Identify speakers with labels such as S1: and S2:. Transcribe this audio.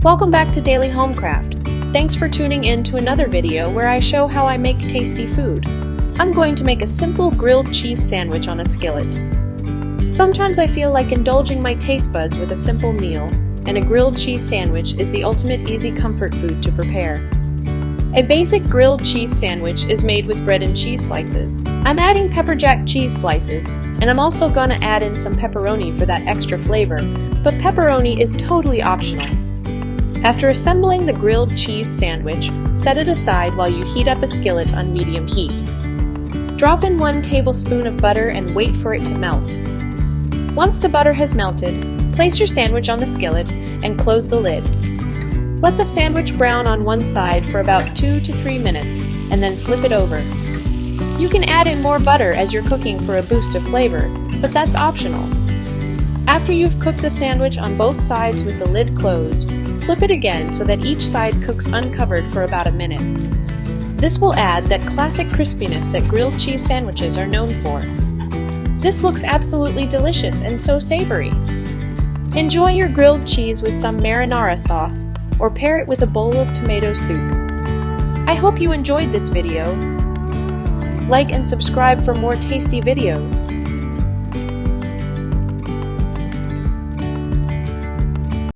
S1: Welcome back to Daily Homecraft. Thanks for tuning in to another video where I show how I make tasty food. I'm going to make a simple grilled cheese sandwich on a skillet. Sometimes I feel like indulging my taste buds with a simple meal, and a grilled cheese sandwich is the ultimate easy comfort food to prepare. A basic grilled cheese sandwich is made with bread and cheese slices. I'm adding pepper jack cheese slices, and I'm also going to add in some pepperoni for that extra flavor, but pepperoni is totally optional. After assembling the grilled cheese sandwich, set it aside while you heat up a skillet on medium heat. Drop in 1 tablespoon of butter and wait for it to melt. Once the butter has melted, place your sandwich on the skillet and close the lid. Let the sandwich brown on one side for about 2 to 3 minutes and then flip it over. You can add in more butter as you're cooking for a boost of flavor, but that's optional. After you've cooked the sandwich on both sides with the lid closed, flip it again so that each side cooks uncovered for about a minute. This will add that classic crispiness that grilled cheese sandwiches are known for. This looks absolutely delicious and so savory. Enjoy your grilled cheese with some marinara sauce, or pair it with a bowl of tomato soup. I hope you enjoyed this video. Like and subscribe for more tasty videos.